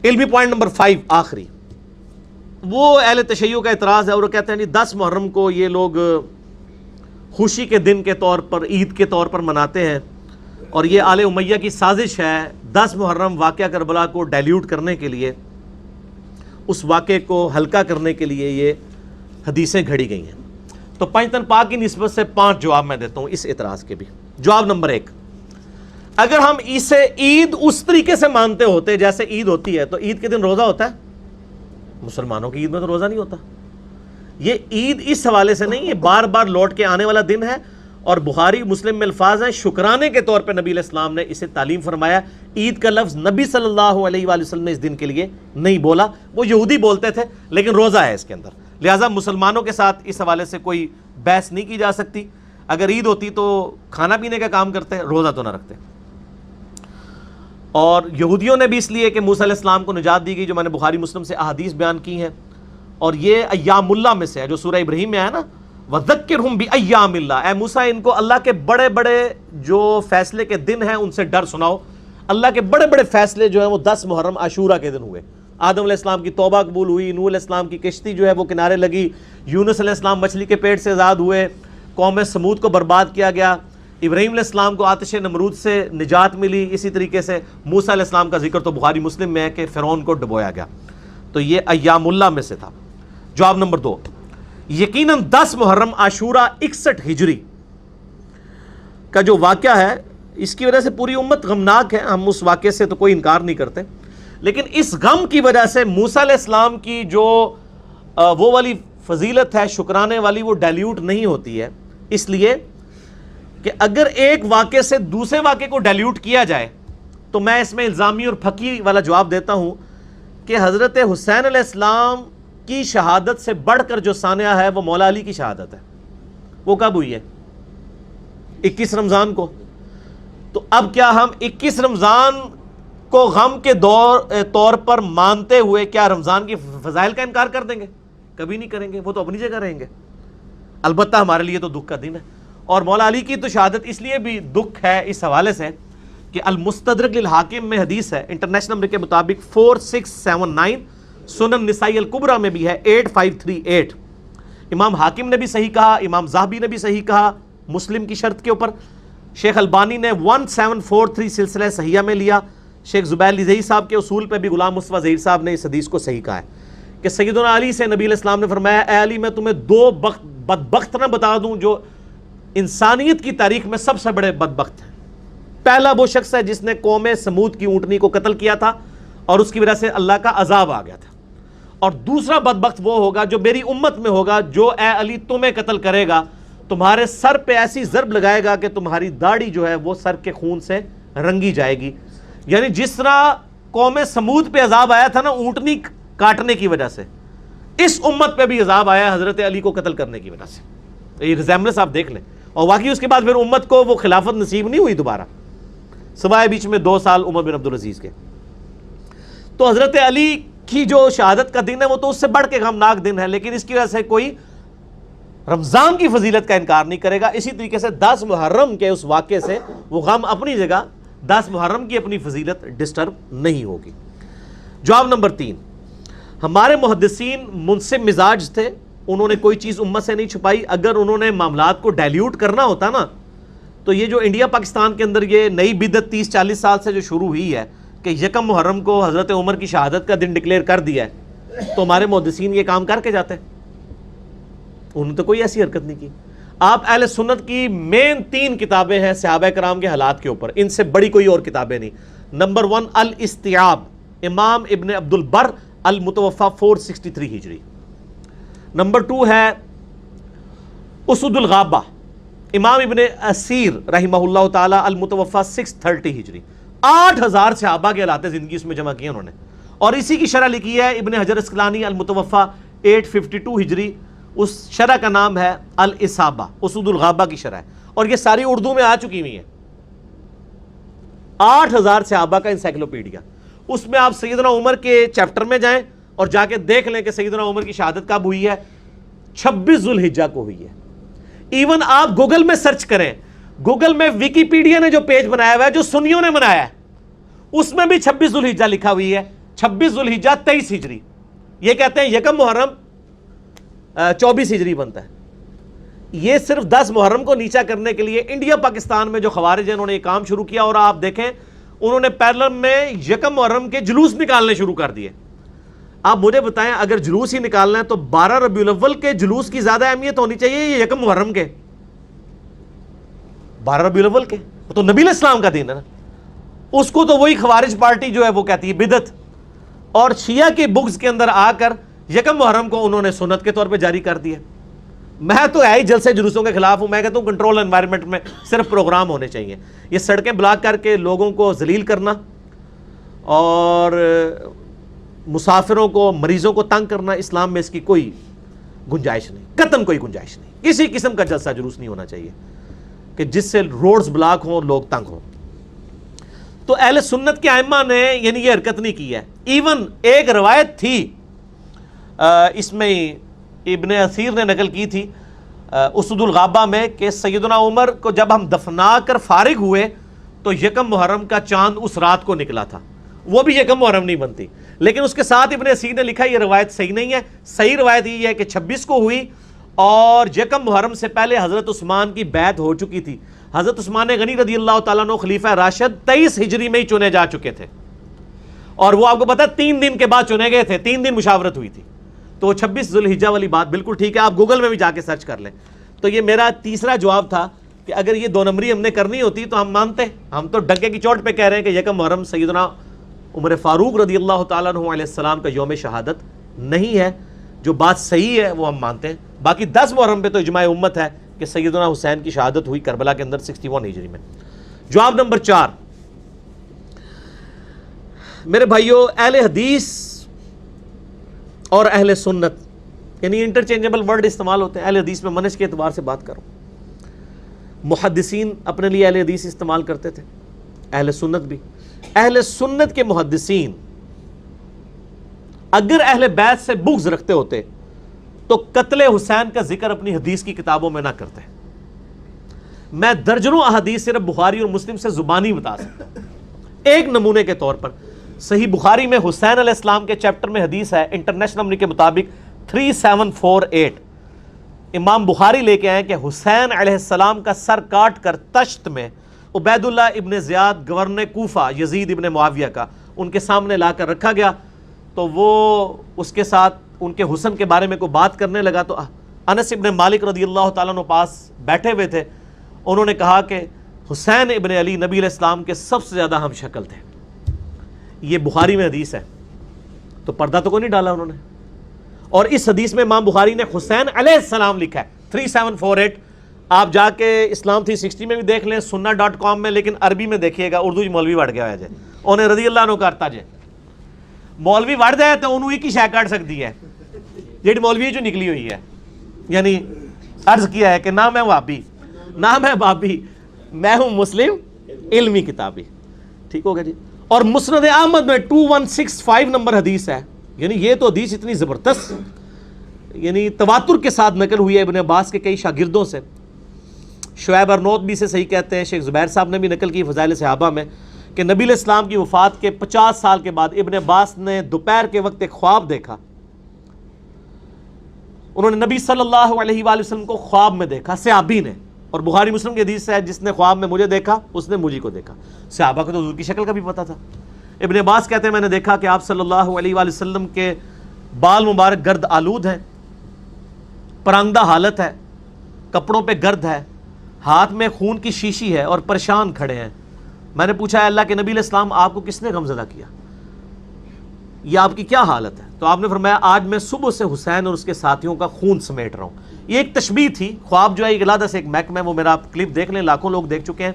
علمی point number 5 آخری، وہ اہل تشیع کا اعتراض ہے اور وہ کہتے ہیں جی 10 محرم کو یہ لوگ خوشی کے دن کے طور پر، عید کے طور پر مناتے ہیں، اور یہ آل امیہ کی سازش ہے 10 محرم واقعہ کربلا کو ڈائلیوٹ کرنے کے لیے، اس واقعے کو ہلکا کرنے کے لیے یہ حدیثیں گھڑی گئی ہیں۔ تو پنجتن پاک کی نسبت سے 5 جواب میں دیتا ہوں اس اعتراض کے بھی۔ جواب نمبر 1، اگر ہم اسے عید اس طریقے سے مانتے ہوتے جیسے عید ہوتی ہے تو عید کے دن روزہ ہوتا ہے؟ مسلمانوں کی عید میں تو روزہ نہیں ہوتا۔ یہ عید اس حوالے سے نہیں، یہ بار بار لوٹ کے آنے والا دن ہے، اور بخاری مسلم میں الفاظ ہیں شکرانے کے طور پہ نبی علیہ السلام نے اسے تعلیم فرمایا۔ عید کا لفظ نبی صلی اللہ علیہ وآلہ وسلم نے اس دن کے لیے نہیں بولا، وہ یہودی بولتے تھے، لیکن روزہ ہے اس کے اندر، لہٰذا مسلمانوں کے ساتھ اس حوالے سے کوئی بحث نہیں کی جا سکتی۔ اگر عید ہوتی تو کھانا پینے کا کام کرتے، روزہ تو نہ رکھتے۔ اور یہودیوں نے بھی اس لیے کہ موسیٰ علیہ السلام کو نجات دی گئی، جو میں نے بخاری مسلم سے احادیث بیان کی ہیں، اور یہ ایام اللہ میں سے ہے جو سورہ ابراہیم میں آیا نا، وَذَكِّرْهُمْ بِأَيَّامِ اللَّهِ، اے موسیٰ ان کو اللہ کے بڑے بڑے جو فیصلے کے دن ہیں ان سے ڈر سناؤ۔ اللہ کے بڑے بڑے فیصلے جو ہیں وہ 10 محرم عاشورہ کے دن ہوئے۔ آدم علیہ السلام کی توبہ قبول ہوئی، نوح علیہ السلام کی کشتی جو ہے وہ کنارے لگی، یونس علیہ السلام مچھلی کے پیٹ سے آزاد ہوئے، قوم سمود کو برباد کیا گیا، ابراہیم علیہ السلام کو آتش نمرود سے نجات ملی، اسی طریقے سے موسیٰ علیہ السلام کا ذکر تو بخاری مسلم میں ہے کہ فرعون کو ڈبویا گیا۔ تو یہ ایام اللہ میں سے تھا۔ جواب نمبر 2، یقیناً 10 محرم عاشورہ 61 ہجری کا جو واقعہ ہے، اس کی وجہ سے پوری امت غمناک ہے، ہم اس واقعے سے تو کوئی انکار نہیں کرتے، لیکن اس غم کی وجہ سے موسیٰ علیہ السلام کی جو وہ والی فضیلت ہے شکرانے والی، وہ ڈائلیوٹ نہیں ہوتی ہے، اس لیے کہ اگر ایک واقعے سے دوسرے واقعے کو ڈائلیوٹ کیا جائے تو میں اس میں الزامی اور پھکی والا جواب دیتا ہوں کہ حضرت حسین علیہ السلام کی شہادت سے بڑھ کر جو سانحہ ہے وہ مولا علی کی شہادت ہے۔ وہ کب ہوئی ہے؟ 21 رمضان کو۔ تو اب کیا ہم 21 رمضان کو غم کے طور پر مانتے ہوئے کیا رمضان کی فضائل کا انکار کر دیں گے؟ کبھی نہیں کریں گے، وہ تو اپنی جگہ رہیں گے۔ البتہ ہمارے لیے تو دکھ کا دن ہے، اور مولا علی کی تو شہادت اس لیے بھی دکھ ہے اس حوالے سے کہ المستدرک للحاکم میں حدیث ہے، انٹرنیشنل نمبر کے مطابق 4679، سنن نسائی الکبریٰ میں بھی ہے 8538۔ امام حاکم نے بھی صحیح کہا، امام ذہبی نے بھی صحیح کہا مسلم کی شرط کے اوپر، شیخ البانی نے 1743 سلسلہ صحیحہ میں لیا، شیخ زبیر لذیذ صاحب کے اصول پہ بھی غلام مصطفیٰ ظہیر صاحب نے اس حدیث کو صحیح کہا ہے کہ سیدنا علی سے نبی علیہ السلام نے فرمایا، اے علی میں تمہیں 2 بدبخت نہ بتا دوں جو انسانیت کی تاریخ میں سب سے بڑے بدبخت ہیں۔ پہلا وہ شخص ہے جس نے قوم سمود کی اونٹنی کو قتل کیا تھا اور اس کی وجہ سے اللہ کا عذاب آ گیا تھا، اور دوسرا بدبخت وہ ہوگا جو میری امت میں ہوگا، جو اے علی تمہیں قتل کرے گا، تمہارے سر پہ ایسی ضرب لگائے گا کہ تمہاری داڑھی جو ہے وہ سر کے خون سے رنگی جائے گی۔ یعنی جس طرح قوم سمود پہ عذاب آیا تھا نا اونٹنی کاٹنے کی وجہ سے، اس امت پہ بھی عذاب آیا حضرت علی کو قتل کرنے کی وجہ سے۔ یہ ریزیمبلنس آپ دیکھ لیں، اور واقعی اس کے بعد پھر امت کو وہ خلافت نصیب نہیں ہوئی دوبارہ، سوائے بیچ میں 2 سال عمر بن عبدالعزیز کے۔ تو حضرت علی کی جو شہادت کا دن ہے وہ تو اس سے بڑھ کے غمناک دن ہے، لیکن اس کی وجہ سے کوئی رمضان کی فضیلت کا انکار نہیں کرے گا۔ اسی طریقے سے 10 محرم کے اس واقعے سے وہ غم اپنی جگہ، 10 محرم کی اپنی فضیلت ڈسٹرب نہیں ہوگی۔ جواب نمبر 3، ہمارے محدثین منصف مزاج تھے، انہوں نے کوئی چیز امت سے نہیں چھپائی۔ اگر انہوں نے معاملات کو ڈائلیوٹ کرنا ہوتا نا تو یہ جو انڈیا پاکستان کے اندر یہ نئی بدعت 30-40 سال سے جو شروع ہوئی ہے کہ 1 محرم کو حضرت عمر کی شہادت کا دن ڈکلیئر کر دیا ہے، تو ہمارے محدثین یہ کام کر کے جاتے ہیں، انہوں نے تو کوئی ایسی حرکت نہیں کی۔ آپ اہل سنت کی مین 3 کتابیں ہیں صحابہ کرام کے حالات کے اوپر، ان سے بڑی کوئی اور کتابیں نہیں۔ نمبر 1 الاستیعاب، امام ابن عبد البر، المتوفى 463 ہجری۔ نمبر 2 ہے اسد الغابہ، امام ابن اسیر رحمہ اللہ تعالی، المتوفى 630 ہجری۔ 8000 صحابہ کے حالات زندگی اس میں جمع کیے انہوں نے، اور اسی کی شرح لکھی ہے ابن حجر اسقلانی، المتوفى 852 ہجری۔ اس شرح کا نام ہے الاصابہ، اسد الغابہ کی شرح ہے، اور یہ ساری اردو میں آ چکی ہوئی ہیں۔ 8000 صحابہ کا انسائکلوپیڈیا، اس میں آپ سیدنا عمر کے چیپٹر میں جائیں اور جا کے دیکھ لیں کہ سیدنا عمر کی شہادت کب ہوئی ہے، 26 ذوالحجہ کو ہوئی ہے۔ ایون آپ گوگل میں سرچ کریں، گوگل میں ویکیپیڈیا نے جو پیج بنایا ہوا ہے جو سنیوں نے بنایا ہے، اس میں بھی 26 ذوالحجہ لکھا ہوئی ہے، 26 ذوالحجہ 23 ہجری، یہ کہتے ہیں یکم محرم 24 ہجری بنتا ہے۔ یہ صرف 10 محرم کو نیچا کرنے کے لیے انڈیا پاکستان میں جو خوارج ہیں انہوں نے یہ کام شروع کیا، اور آپ دیکھیں انہوں نے پیرلل میں یکم محرم کے جلوس نکالنے شروع کر دیے۔ آپ مجھے بتائیں اگر جلوس ہی نکالنا ہے تو 12 ربیع الاول کے جلوس کی زیادہ اہمیت ہونی چاہیے یہ یکم محرم کے؟ 12 ربیع الاول کے وہ تو نبی علیہ السلام کا دن ہے نا، اس کو تو وہی خوارج پارٹی جو ہے وہ کہتی ہے بدعت، اور شیعہ کے بغض کے اندر آ کر یکم محرم کو انہوں نے سنت کے طور پہ جاری کر دیا۔ میں تو ہے ہی جلسے جلوسوں کے خلاف ہوں، میں کہتا ہوں کنٹرول انوائرمنٹ میں صرف پروگرام ہونے چاہیے۔ یہ سڑکیں بلاک کر کے لوگوں کو ذلیل کرنا اور مسافروں کو مریضوں کو تنگ کرنا، اسلام میں اس کی کوئی گنجائش نہیں، قطعاً کوئی گنجائش نہیں۔ کسی قسم کا جلسہ جلوس نہیں ہونا چاہیے کہ جس سے روڈز بلاک ہوں، لوگ تنگ ہوں۔ تو اہل سنت کے ائمہ نے یعنی یہ حرکت نہیں کی ہے۔ ایون ایک روایت تھی اس میں ابن اثیر نے نقل کی تھی اسد الغابہ میں کہ سیدنا عمر کو جب ہم دفنا کر فارغ ہوئے تو یکم محرم کا چاند اس رات کو نکلا تھا، وہ بھی یکم محرم نہیں بنتی، لیکن اس کے ساتھ ابن اثیر نے لکھا یہ روایت صحیح نہیں ہے۔ صحیح روایت یہ ہے کہ 26 کو ہوئی اور یکم محرم سے پہلے حضرت عثمان کی بیعت ہو چکی تھی۔ حضرت عثمان غنی رضی اللہ تعالیٰ عنہ خلیفہ راشد 23 ہجری میں ہی چنے جا چکے تھے، اور وہ آپ کو پتا 3 دن کے بعد چنے گئے تھے، 3 دن مشاورت ہوئی تھی۔ تو 26 ذوالحجہ والی بات بالکل ٹھیک ہے، آپ گوگل میں بھی جا کے سرچ کر لیں۔ تو یہ میرا تیسرا جواب تھا کہ اگر یہ 2 نمبری ہم نے کرنی ہوتی تو ہم مانتے، ہم تو ڈنکے کی چوٹ پہ کہہ رہے ہیں کہ یکم محرم سیدنا عمر فاروق رضی اللہ تعالیٰ عنہ علیہ السلام کا یوم شہادت نہیں ہے، جو بات صحیح ہے وہ ہم مانتے ہیں۔ باقی 10 محرم پہ تو اجماع امت ہے کہ سیدنا حسین کی شہادت ہوئی کربلا کے اندر 61 ہجری میں۔ جواب نمبر 4، میرے بھائیو، اہل حدیث اور اہل سنت یعنی انٹرچینجبل ورڈ استعمال ہوتے ہیں۔ اہل حدیث میں منہج کے اعتبار سے بات کروں، محدثین اپنے لیے اہل حدیث استعمال کرتے تھے، اہل سنت بھی۔ اہل سنت کے محدثین اگر اہل بیت سے بغض رکھتے ہوتے تو قتل حسین کا ذکر اپنی حدیث کی کتابوں میں نہ کرتے۔ میں درجنوں احادیث صرف بخاری اور مسلم سے زبانی بتا سکتا ہوں۔ ایک نمونے کے طور پر صحیح بخاری میں حسین علیہ السلام کے چیپٹر میں حدیث ہے انٹرنیشنل نمبر کے مطابق 3748، امام بخاری لے کے آئے کہ حسین علیہ السلام کا سر کاٹ کر تشت میں عبید اللہ ابن زیاد گورنر کوفہ یزید ابن معاویہ کا ان کے سامنے لا کر رکھا گیا، تو وہ اس کے ساتھ ان کے حسن کے بارے میں کوئی بات کرنے لگا، تو انس ابن مالک رضی اللہ تعالیٰ عنہ پاس بیٹھے ہوئے تھے، انہوں نے کہا کہ حسین ابن علی نبی علیہ السلام کے سب سے زیادہ ہم شکل تھے۔ یہ بخاری میں حدیث ہے، تو پردہ تو کوئی نہیں ڈالا انہوں نے، اور اس حدیث میں امام بخاری نے حسین علیہ السلام لکھا ہے 3748۔ آپ جا کے اسلام 360 میں بھی دیکھ لیں، sunna.com میں، لیکن عربی میں دیکھیے گا، اردو مولوی وڑ گیا ہے جائے انہیں رضی اللہ عنہ کرتا جائے، مولوی وڑ جائے تو انہوں کی شے کٹ سکتی ہے جیڑی مولوی جو نکلی ہوئی ہے۔ یعنی عرض کیا ہے کہ نہ میں وہابی نہ میں بابی، میں ہوں مسلم علمی کتابی، ٹھیک ہوگا جی۔ اور مسند احمد میں 2165 نمبر حدیث ہے، یعنی یہ تو حدیث اتنی زبردست یعنی تواتر کے ساتھ نقل ہوئی ہے ابن عباس کے کئی شاگردوں سے۔ شعیب ارنوت بھی سے صحیح کہتے ہیں، شیخ زبیر صاحب نے بھی نقل کی فضائل صحابہ میں کہ نبی علیہ السلام کی وفات کے 50 سال کے بعد ابن عباس نے دوپہر کے وقت ایک خواب دیکھا، انہوں نے نبی صلی اللہ علیہ وآلہ وسلم کو خواب میں دیکھا، صحابی نے، اور بخاری مسلم کی حدیث ہے جس نے خواب میں مجھے دیکھا اس نے مجھے کو دیکھا۔ صحابہ کو تو حضور کی شکل کا بھی پتہ تھا۔ ابن عباس کہتے ہیں میں نے دیکھا کہ آپ صلی اللہ علیہ وآلہ وسلم کے بال مبارک گرد آلود ہیں، پرانگدہ حالت ہے، کپڑوں پہ گرد ہے، ہاتھ میں خون کی شیشی ہے اور پریشان کھڑے ہیں۔ میں نے پوچھا اللہ کے نبی علیہ السلام آپ کو کس نے غمزدہ کیا، یہ آپ کی کیا حالت ہے؟ تو آپ نے فرمایا آج میں صبح سے حسین اور اس کے ساتھیوں کا خون سمیٹ رہا ہوں۔ یہ ایک تشبیہ تھی، خواب جو ہے ایک علیحدہ سے ایک محکمہ ہے، وہ میرا آپ کلپ دیکھ لیں، لاکھوں لوگ دیکھ چکے ہیں۔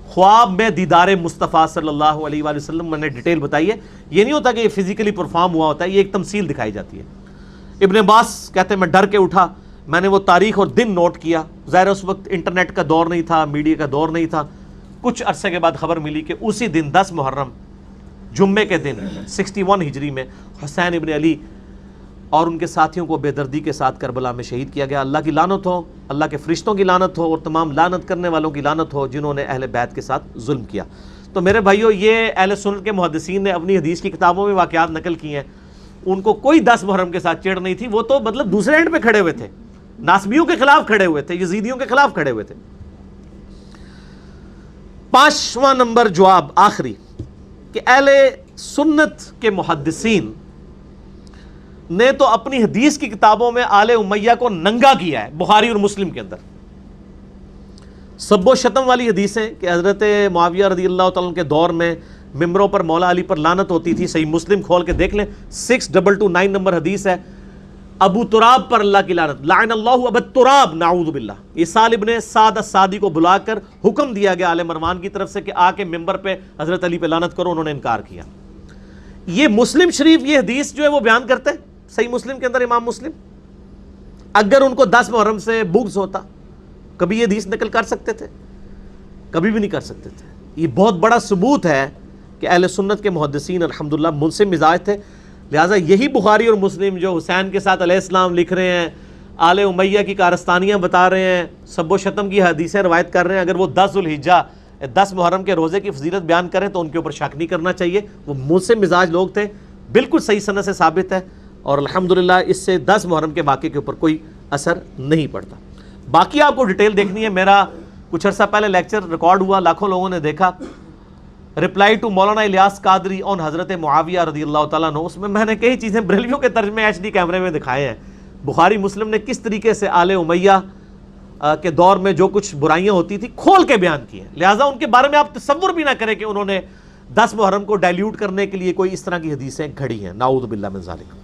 خواب میں دیدار مصطفیٰ صلی اللہ علیہ وآلہ وسلم میں نے ڈیٹیل بتائی ہے، یہ نہیں ہوتا کہ یہ فزیکلی پرفارم ہوا ہوتا ہے، یہ ایک تمثیل دکھائی جاتی ہے۔ ابن عباس کہتے ہیں میں ڈر کے اٹھا، میں نے وہ تاریخ اور دن نوٹ کیا، ظاہر اس وقت انٹرنیٹ کا دور نہیں تھا، میڈیا کا دور نہیں تھا۔ کچھ عرصے کے بعد خبر ملی کہ اسی دن 10 محرم جمعے کے دن 61 ہجری میں حسین ابن علی اور ان کے ساتھیوں کو بے دردی کے ساتھ کربلا میں شہید کیا گیا۔ اللہ کی لعنت ہو، اللہ کے فرشتوں کی لعنت ہو، اور تمام لعنت کرنے والوں کی لعنت ہو جنہوں نے اہل بیت کے ساتھ ظلم کیا۔ تو میرے بھائیو یہ اہل سنت کے محدثین نے اپنی حدیث کی کتابوں میں واقعات نقل کی ہیں، ان کو کوئی 10 محرم کے ساتھ چڑ نہیں تھی، وہ تو مطلب دوسرے اینڈ پہ کھڑے ہوئے تھے، ناسبیوں کے خلاف کھڑے ہوئے تھے، یزیدیوں کے خلاف کھڑے ہوئے تھے۔ 5واں نمبر جواب آخری، کہ اہل سنت کے محدثین نے تو اپنی حدیث کی کتابوں میں آل امیہ کو ننگا کیا ہے، بخاری اور مسلم کے اندر سب و شتم والی حدیثیں کہ حضرت معاویہ رضی اللہ تعالیٰ عنہ کے دور میں ممبروں پر مولا علی پر لعنت ہوتی تھی، صحیح مسلم کھول کے دیکھ لیں 6229 نمبر حدیث ہے، ابو تراب پر اللہ کی لعنت، لعن اللہ ابو تراب نعوذ باللہ۔ عیسیٰ ابن سعد السعدی کو بلا کر حکم دیا گیا آل مروان کی طرف سے کہ آ کے ممبر پہ حضرت علی پہ لعنت کرو، انہوں نے انکار کیا۔ یہ مسلم شریف یہ حدیث جو ہے وہ بیان کرتے ہیں، صحیح مسلم کے اندر امام مسلم، اگر ان کو 10 محرم سے بغض ہوتا کبھی یہ حدیث نقل کر سکتے تھے؟ کبھی بھی نہیں کر سکتے تھے۔ یہ بہت بڑا ثبوت ہے کہ اہل سنت کے محدثین الحمدللہ منصف مزاج تھے، لہٰذا یہی بخاری اور مسلم جو حسین کے ساتھ علیہ السلام لکھ رہے ہیں، آل امیہ کی کارستانیاں بتا رہے ہیں، سب و شتم کی حدیثیں روایت کر رہے ہیں، اگر وہ 10 ذوالحجہ 10 محرم کے روزے کی فضیلت بیان کریں تو ان کے اوپر شک نہیں کرنا چاہیے، وہ منصف مزاج لوگ تھے، بالکل صحیح سند سے ثابت ہے، اور الحمدللہ اس سے 10 محرم کے واقعے کے اوپر کوئی اثر نہیں پڑتا۔ باقی آپ کو ڈیٹیل دیکھنی ہے، میرا کچھ عرصہ پہلے لیکچر ریکارڈ ہوا، لاکھوں لوگوں نے دیکھا، رپلائی ٹو مولانا الیاس قادری آن حضرت معاویہ رضی اللہ تعالیٰ عنہ، اس میں نے کئی چیزیں بریلویوں کے ترجمے HD کیمرے میں دکھائے ہیں، بخاری مسلم نے کس طریقے سے آل امیہ کے دور میں جو کچھ برائیاں ہوتی تھی کھول کے بیان کی ہیں، لہٰذا ان کے بارے میں آپ تصور بھی نہ کریں کہ انہوں نے 10 محرم کو ڈائلیوٹ کرنے کے لیے کوئی اس طرح کی حدیثیں گھڑی ہیں، نعوذ باللہ من ذالک۔